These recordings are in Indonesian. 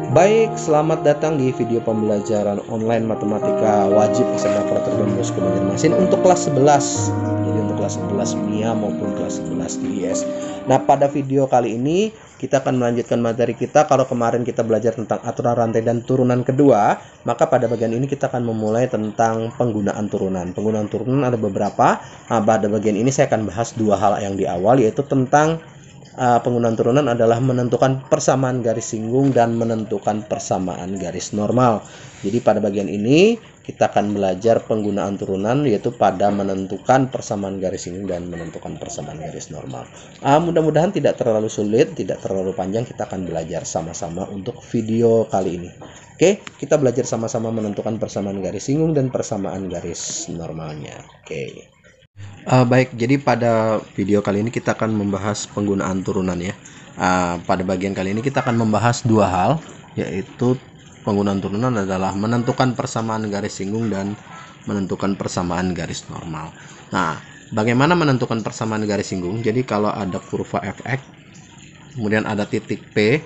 Baik, selamat datang di video pembelajaran online matematika wajib SMK Operator dan Bosco Banjarmasin untuk kelas 11. Jadi untuk kelas 11 MIA maupun kelas 11 IIS. Nah, pada video kali ini kita akan melanjutkan materi kita. Kalau kemarin kita belajar tentang aturan rantai dan turunan kedua, maka pada bagian ini kita akan memulai tentang penggunaan turunan. Penggunaan turunan ada beberapa. Nah, pada bagian ini saya akan bahas dua hal yang di awal, yaitu tentang penggunaan turunan adalah menentukan persamaan garis singgung dan menentukan persamaan garis normal. Jadi pada bagian ini kita akan belajar penggunaan turunan, yaitu pada menentukan persamaan garis singgung dan menentukan persamaan garis normal. Mudah-mudahan tidak terlalu sulit, tidak terlalu panjang. Kita akan belajar sama-sama untuk video kali ini. Oke, kita belajar sama-sama menentukan persamaan garis singgung dan persamaan garis normalnya. Oke. Baik, jadi pada video kali ini kita akan membahas penggunaan turunan ya. Pada bagian kali ini kita akan membahas dua hal, yaitu penggunaan turunan adalah menentukan persamaan garis singgung dan menentukan persamaan garis normal. Nah, bagaimana menentukan persamaan garis singgung? Jadi kalau ada kurva fx, kemudian ada titik P,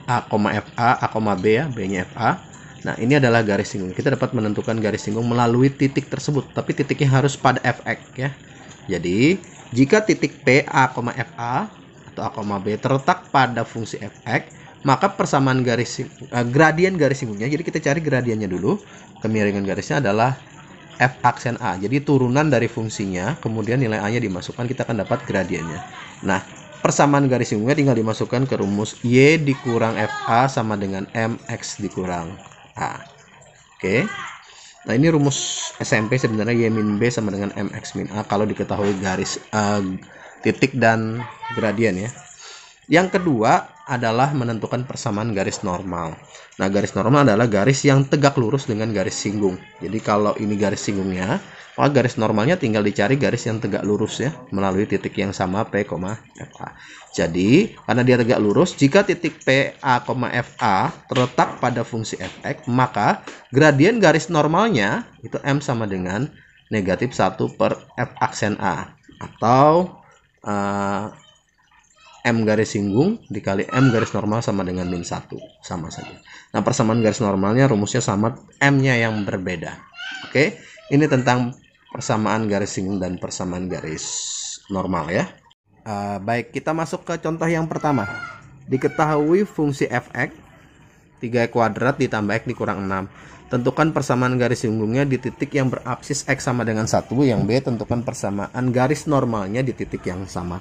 A, FA, A, B ya, B-nya FA. Nah, ini adalah garis singgung. Kita dapat menentukan garis singgung melalui titik tersebut, tapi titiknya harus pada fx ya. Jadi, jika titik P, A, FA atau A, B terletak pada fungsi fx, maka persamaan gradien garis singgungnya, jadi kita cari gradiennya dulu. Kemiringan garisnya adalah f aksen A. Jadi turunan dari fungsinya, kemudian nilai A-nya dimasukkan, kita akan dapat gradiennya. Nah, persamaan garis singgungnya tinggal dimasukkan ke rumus Y dikurang FA sama dengan MX dikurang A. Oke. Nah, ini rumus SMP sebenarnya Y min B sama dengan MX min A kalau diketahui garis titik dan gradien ya. Yang kedua adalah menentukan persamaan garis normal. Nah, garis normal adalah garis yang tegak lurus dengan garis singgung. Jadi kalau ini garis singgungnya, maka garis normalnya tinggal dicari garis yang tegak lurus ya, melalui titik yang sama P, FA. Jadi, karena dia tegak lurus, jika titik P, A, FA terletak pada fungsi fx, maka gradien garis normalnya itu M sama dengan negatif 1 per F aksen A. Atau M garis singgung dikali M garis normal sama dengan min 1. Sama saja. Nah, persamaan garis normalnya rumusnya sama, M-nya yang berbeda. Oke, ini tentang persamaan garis singgung dan persamaan garis normal ya. Baik, kita masuk ke contoh yang pertama. Diketahui fungsi fx 3x kuadrat ditambah x dikurang 6. Tentukan persamaan garis singgungnya di titik yang berapsis x sama dengan 1. Yang B, tentukan persamaan garis normalnya di titik yang sama.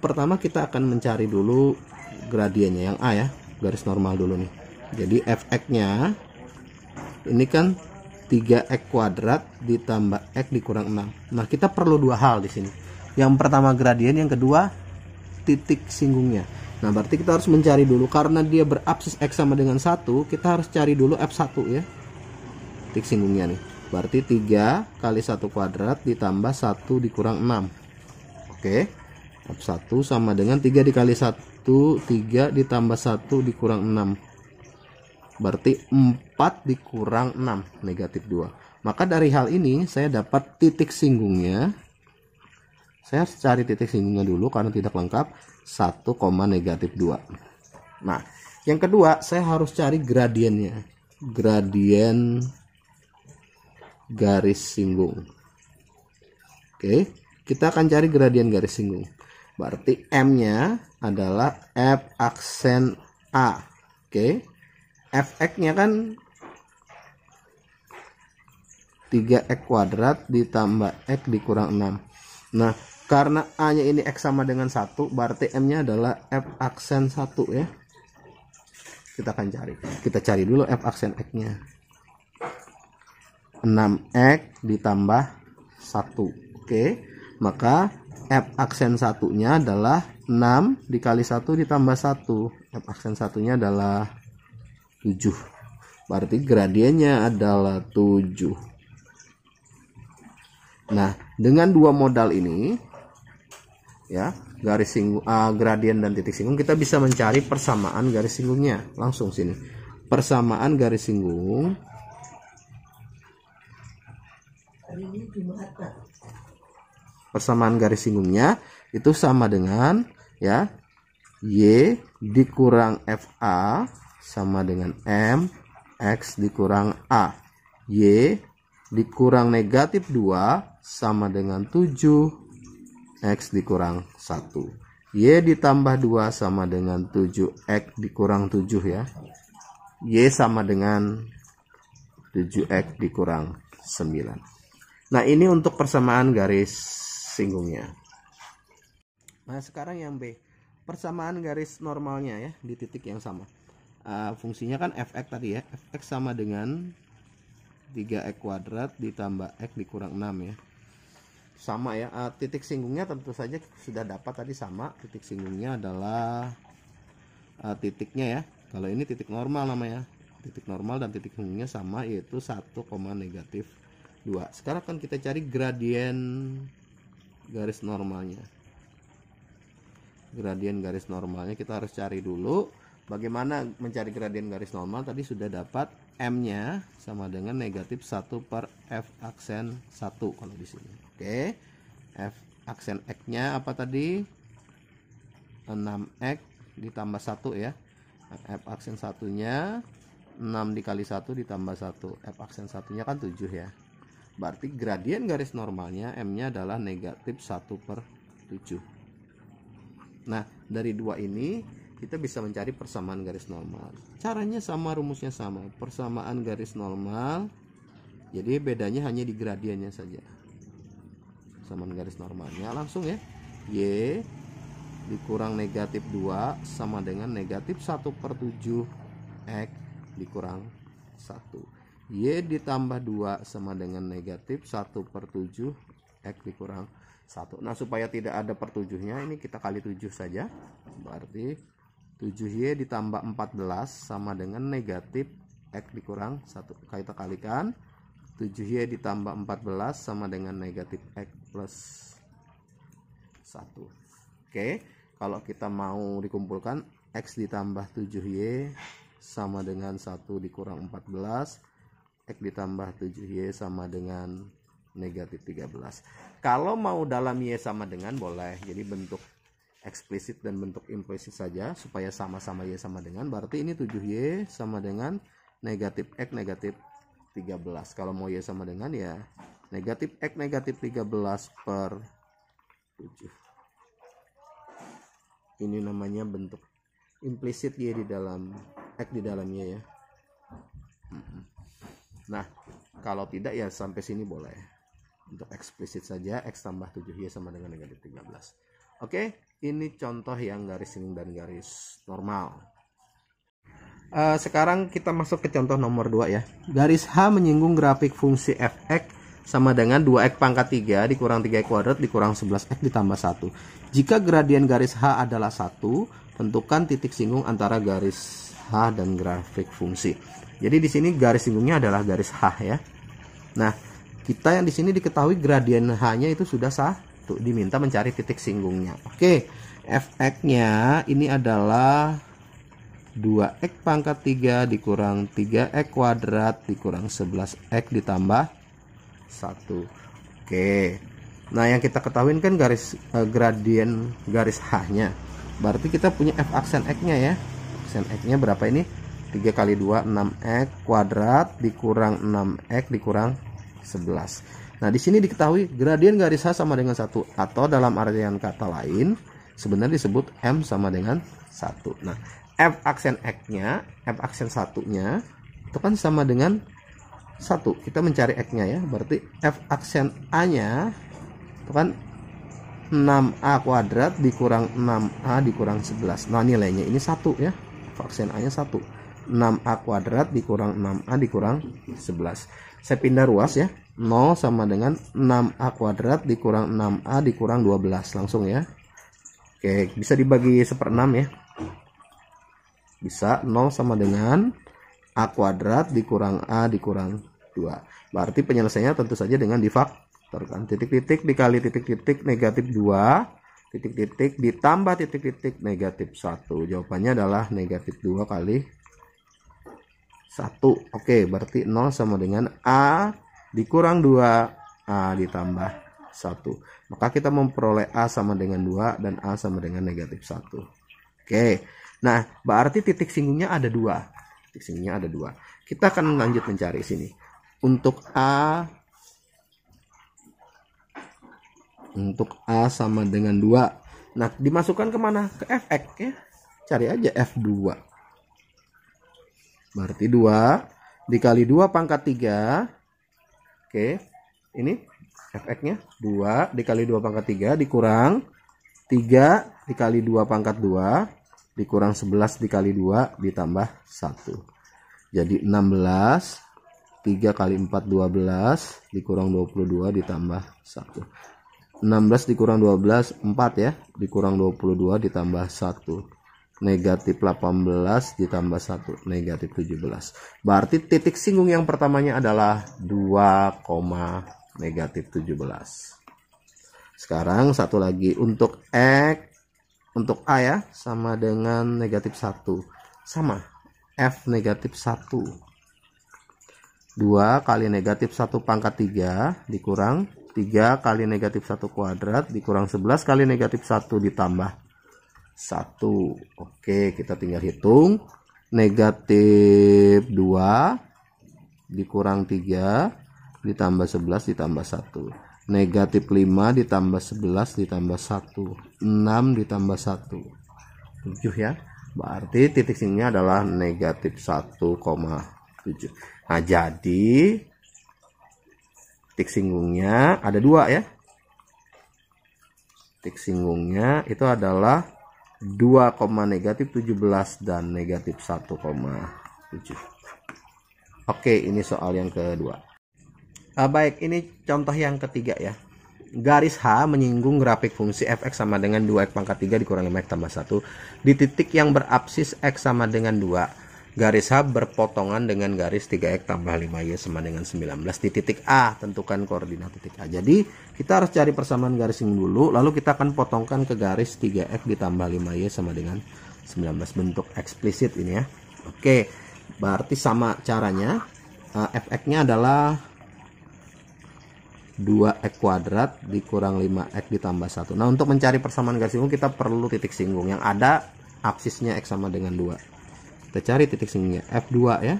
Pertama kita akan mencari dulu gradiennya, yang A ya, garis normal dulu nih. Jadi fx-nya ini kan 3x kuadrat ditambah x dikurang 6. Nah, kita perlu dua hal di sini. Yang pertama gradien, yang kedua titik singgungnya. Nah, berarti kita harus mencari dulu, karena dia berapsis x sama dengan 1, kita harus cari dulu f1 ya. Titik singgungnya nih. Berarti 3 kali 1 kuadrat ditambah 1 dikurang 6. Oke. F1 sama dengan 3 dikali 1, 3 ditambah 1 dikurang 6. Berarti 4 dikurang 6, negatif 2. Maka dari hal ini saya dapat titik singgungnya. Saya harus cari titik singgungnya dulu karena tidak lengkap, 1, negatif 2. Nah, yang kedua saya harus cari gradiennya. Gradien garis singgung. Oke, kita akan cari gradien garis singgung. Berarti M-nya adalah F aksen A. Oke. Fx-nya kan 3x kuadrat ditambah x dikurang 6. Nah, karena A-nya ini x sama dengan 1, berarti M-nya adalah F aksen 1 ya. Kita akan cari. Kita cari dulu F aksen X-nya. 6x ditambah 1. Oke. Maka F aksen 1-nya adalah 6 dikali 1 ditambah 1. F aksen 1-nya adalah 7. Berarti gradiennya adalah 7. Nah, dengan dua modal ini ya, garis singgung, gradien dan titik singgung, kita bisa mencari persamaan garis singgungnya. Langsung sini. Persamaan garis singgung singgungnya itu sama dengan ya Y dikurang FA sama dengan M X dikurang A. Y dikurang negatif 2 sama dengan 7 X dikurang 1. Y ditambah 2 sama dengan 7 X dikurang 7 ya. Y sama dengan 7X dikurang 9. Nah, ini untuk persamaan garis singgungnya. Nah, sekarang yang B, persamaan garis normalnya ya di titik yang sama. Fungsinya kan fx tadi ya, fx sama dengan 3x kuadrat ditambah x dikurang 6 ya. Sama ya, titik singgungnya tentu saja sudah dapat tadi sama. Titik singgungnya adalah titiknya ya. Kalau ini titik normal namanya. Titik normal dan titik singgungnya sama, yaitu 1, negatif 2. Sekarang kan kita cari gradien garis normalnya. Gradien garis normalnya kita harus cari dulu. Bagaimana mencari gradien garis normal? Tadi sudah dapat M-nya sama dengan negatif 1 per F aksen 1 kalau di sini. Oke. F aksen X-nya apa tadi? 6X ditambah 1 ya. F aksen 1-nya 6 dikali 1 ditambah 1. F aksen 1-nya kan 7 ya. Berarti gradien garis normalnya M-nya adalah negatif 1 per 7. Nah, dari dua ini kita bisa mencari persamaan garis normal. Caranya sama, rumusnya sama. Persamaan garis normal, jadi bedanya hanya di gradiennya saja. Persamaan garis normalnya langsung ya. Y dikurang negatif 2 sama dengan negatif 1 per 7 X dikurang 1. Y ditambah 2 sama dengan negatif 1 per 7 X dikurang 1. Nah, supaya tidak ada per 7-nya, ini kita kali 7 saja. Berarti 7Y ditambah 14 sama dengan negatif X dikurang 1. Kita kalikan 7Y ditambah 14 sama dengan negatif X plus 1. Oke, kalau kita mau dikumpulkan, X ditambah 7Y sama dengan 1 dikurang 14, X ditambah 7Y sama dengan negatif 13. Kalau mau dalam Y sama dengan boleh, jadi bentuk eksplisit dan bentuk implisit saja supaya sama-sama Y sama dengan. Berarti ini 7Y sama dengan negatif X negatif 13. Kalau mau Y sama dengan ya negatif X negatif 13 per 7. Ini namanya bentuk implisit Y di dalam X di dalam Y ya. Nah, kalau tidak ya sampai sini boleh. Untuk eksplisit saja X tambah 7Y sama dengan negatif 13. Oke, ini contoh yang garis singgung dan garis normal. Sekarang kita masuk ke contoh nomor 2 ya. Garis H menyinggung grafik fungsi fx sama dengan 2x pangkat 3 dikurang 3x kuadrat dikurang 11x ditambah 1. Jika gradien garis H adalah 1, tentukan titik singgung antara garis H dan grafik fungsi. Jadi di sini garis singgungnya adalah garis H ya. Nah, kita yang di sini diketahui gradien H-nya itu sudah 1, diminta mencari titik singgungnya. Oke, fx-nya ini adalah 2x pangkat 3 dikurang 3x kuadrat dikurang 11x ditambah 1. Oke. Nah, yang kita ketahui kan garis gradien garis H-nya. Berarti kita punya f aksen X-nya ya. Aksen X-nya berapa ini? 3 kali 2 6x kuadrat dikurang 6x dikurang 11. Nah, di sini diketahui gradien garis H sama dengan 1, atau dalam artian kata lain sebenarnya disebut M sama dengan 1. Nah, F aksen X-nya, F aksen 1-nya itu kan sama dengan 1. Kita mencari X-nya ya. Berarti F aksen A-nya itu kan 6A kuadrat dikurang 6A dikurang 11. Nah, nilainya ini 1 ya. F aksen A-nya 1. 6A kuadrat dikurang 6A dikurang 11. Saya pindah ruas ya. 0 sama dengan 6A kuadrat dikurang 6A dikurang 12. Langsung ya. Oke, bisa dibagi 1/6 ya. Bisa 0 sama dengan A kuadrat dikurang A dikurang 2. Berarti penyelesaiannya tentu saja dengan Kan titik-titik dikali titik-titik negatif 2, titik-titik ditambah titik-titik negatif 1. Jawabannya adalah negatif 2 kali 1. Oke, berarti 0 sama dengan A dikurang 2, A ditambah 1. Maka kita memperoleh A sama dengan 2 dan A sama dengan negatif 1. Oke, nah berarti titik singgungnya ada 2. Titik singgungnya ada 2. Kita akan lanjut mencari sini. Untuk A sama dengan 2. Nah, dimasukkan kemana? Ke Fx ya. Cari aja F2. Berarti 2 dikali 2 pangkat 3. Oke, ini Fx-nya 2 dikali 2 pangkat 3 dikurang 3 dikali 2 pangkat 2 dikurang 11 dikali 2 ditambah 1. Jadi 16. 3 kali 4 12 dikurang 22 ditambah 1. 16 dikurang 12 4 ya, dikurang 22 ditambah 1, negatif 18 ditambah 1, negatif 17. Berarti titik singgung yang pertamanya adalah 2, negatif 17. Sekarang satu lagi untuk X, untuk A ya, sama dengan negatif 1. Sama, F negatif 1. 2 kali negatif 1 pangkat 3 dikurang 3 kali negatif 1 kuadrat dikurang 11 kali negatif 1 ditambah 1. Oke, kita tinggal hitung. Negatif 2 dikurang 3 ditambah 11 ditambah 1. Negatif 5 ditambah 11 ditambah 1. 6 ditambah 1. 7 ya. Berarti titik singgungnya adalah negatif 1,7. Nah, jadi titik singgungnya ada 2 ya. Titik singgungnya itu adalah 2, negatif 17 dan negatif 1,7. Oke, ini soal yang kedua. Baik, ini contoh yang ketiga ya. Garis H menyinggung grafik fungsi fx sama dengan 2x pangkat 3 dikurang 5x tambah 1 di titik yang berabsis x sama dengan 2. Garis H berpotongan dengan garis 3x tambah 5y sama dengan 19 di titik A. Tentukan koordinat titik A. Jadi kita harus cari persamaan garis ini dulu, lalu kita akan potongkan ke garis 3x ditambah 5y sama dengan 19. Bentuk eksplisit ini ya. Oke, berarti sama caranya. Fx-nya adalah 2x kuadrat dikurang 5x ditambah 1. Nah, untuk mencari persamaan garis singgung kita perlu titik singgung yang ada absisnya x sama dengan 2. Kita cari titik singgungnya F2 ya.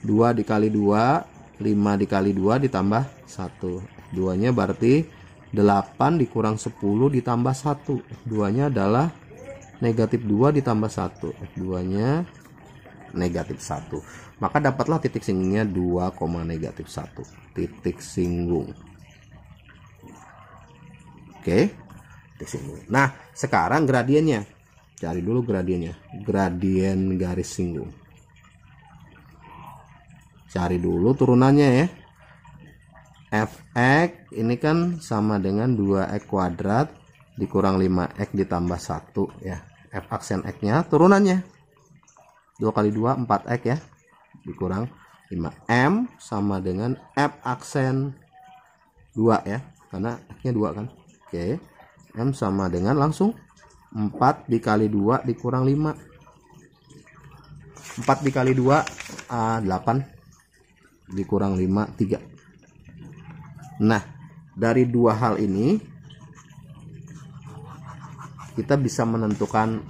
2 dikali 2, 5 dikali 2 ditambah 1. F2 nya berarti 8 dikurang 10 ditambah 1. F2 nya adalah negatif 2 ditambah 1. F2 nya negatif 1. Maka dapatlah titik singgungnya 2, negatif 1. Titik singgung. Oke, titik singgung. Nah, sekarang gradiennya. Cari dulu gradiennya. Gradien garis singgung. Cari dulu turunannya ya. Fx ini kan sama dengan 2x kuadrat dikurang 5x ditambah 1 ya. F aksen x-nya turunannya 2 kali 2 4x ya, dikurang 5. M sama dengan F aksen 2 ya, karena x-nya 2 kan. Oke, M sama dengan langsung 4 dikali 2 dikurang 5. 4 dikali 2 8 dikurang 5 3. Nah, dari dua hal ini kita bisa menentukan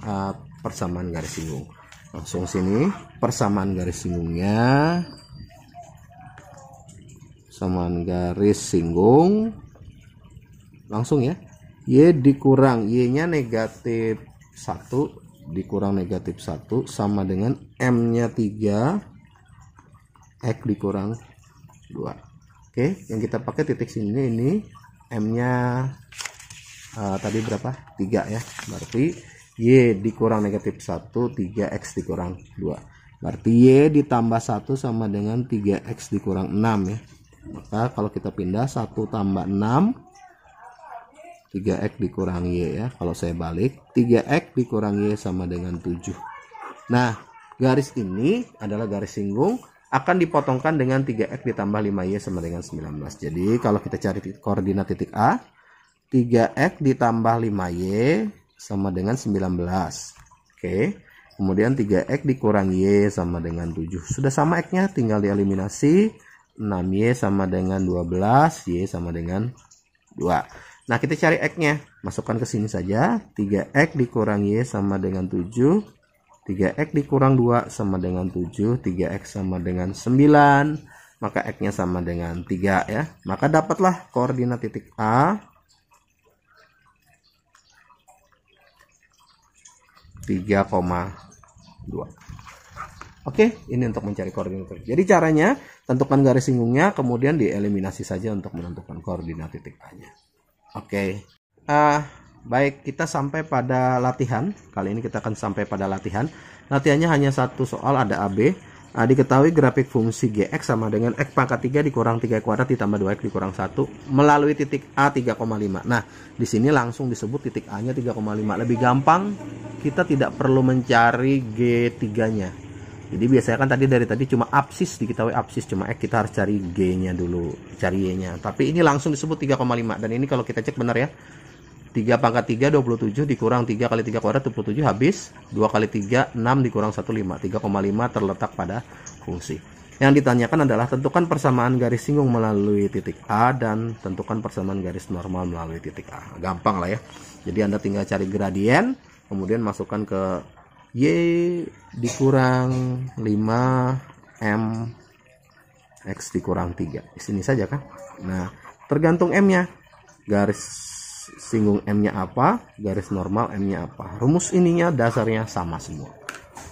persamaan garis singgung. Langsung sini persamaan garis singgungnya. Persamaan garis singgung langsung ya. Y dikurang Y-nya negatif 1 dikurang negatif 1 sama dengan M-nya 3 X dikurang 2. Oke, yang kita pakai titik sini ini M-nya tadi berapa? 3 ya. Berarti Y dikurang negatif 1 3X dikurang 2. Berarti Y ditambah 1 sama dengan 3X dikurang 6 ya. Maka kalau kita pindah 1 tambah 6 3x dikurang y ya. Kalau saya balik 3x dikurang y sama dengan 7. Nah, garis ini adalah garis singgung akan dipotongkan dengan 3x ditambah 5y sama dengan 19. Jadi kalau kita cari koordinat titik A, 3x ditambah 5y sama dengan 19. Oke. Kemudian 3x dikurang y sama dengan 7. Sudah sama x-nya, tinggal dieliminasi. 6y sama dengan 12, y sama dengan 2. Nah, kita cari x-nya. Masukkan ke sini saja. 3x dikurang y sama dengan 7. 3x dikurang 2 sama dengan 7, 3x sama dengan 9, maka x-nya sama dengan 3 ya. Maka dapatlah koordinat titik A 3,2. Oke, ini untuk mencari koordinat. Jadi caranya tentukan garis singgungnya, kemudian dieliminasi saja untuk menentukan koordinat titik A-nya. Oke. Baik, kita sampai pada latihan. Kali ini kita akan sampai pada latihan. Latihannya hanya satu soal, ada AB. Diketahui grafik fungsi gx sama dengan x pangkat 3 dikurang 3 kuadrat ditambah 2x dikurang 1 melalui titik A 3,5. Nah, di sini langsung disebut titik A-nya 3,5. Lebih gampang, kita tidak perlu mencari G3-nya. Jadi biasanya kan dari tadi cuma absis, diketahui absis cuma x, kita harus cari G-nya dulu, cari Y-nya. Tapi ini langsung disebut 3,5. Dan ini kalau kita cek benar ya. 3 pangkat 3 27 dikurang 3 kali 3 kuadrat 27 habis. 2 kali 3 6 dikurang 1 5. 3,5 terletak pada fungsi. Yang ditanyakan adalah tentukan persamaan garis singgung melalui titik A dan tentukan persamaan garis normal melalui titik A. Gampang lah ya. Jadi Anda tinggal cari gradien, kemudian masukkan ke Y dikurang 5 M X dikurang 3. Di sini saja kan. Nah, tergantung M-nya. Garis singgung M-nya apa, garis normal M-nya apa. Rumus ininya dasarnya sama semua.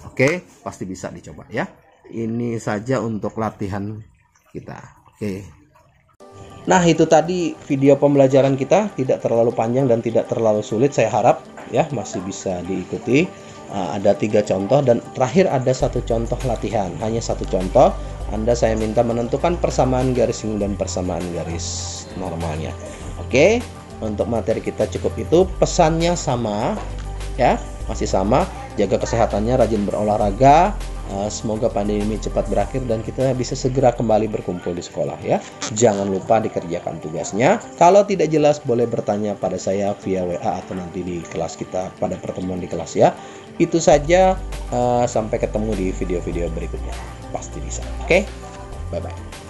Oke, pasti bisa dicoba ya. Ini saja untuk latihan kita. Oke. Nah, itu tadi video pembelajaran kita, tidak terlalu panjang dan tidak terlalu sulit, saya harap ya, masih bisa diikuti. Ada 3 contoh dan terakhir ada 1 contoh latihan. Hanya 1 contoh. Saya minta menentukan persamaan garis singgung dan persamaan garis normalnya. Oke. Untuk materi kita cukup itu, pesannya sama ya, masih sama. Jaga kesehatannya, rajin berolahraga. Semoga pandemi cepat berakhir dan kita bisa segera kembali berkumpul di sekolah ya. Jangan lupa dikerjakan tugasnya. Kalau tidak jelas boleh bertanya pada saya via WA atau nanti di kelas kita pada pertemuan di kelas ya. Itu saja, sampai ketemu di video-video berikutnya. Pasti bisa. Oke? Bye bye.